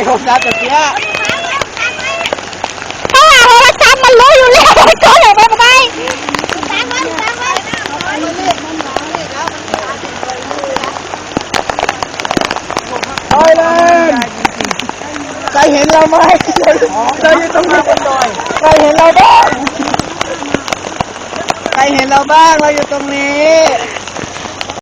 โทรศัพท์จะเสียถ้าว่าโทรศัพท์มันรู้อยู่แล้วมันโทรอย่างไรไปไเลยใครเห็นเราไหมเราอยู่ตรงนี้ใครเห็นเราบ้างใครเห็นเราบ้างเราอยู่ตรงนี้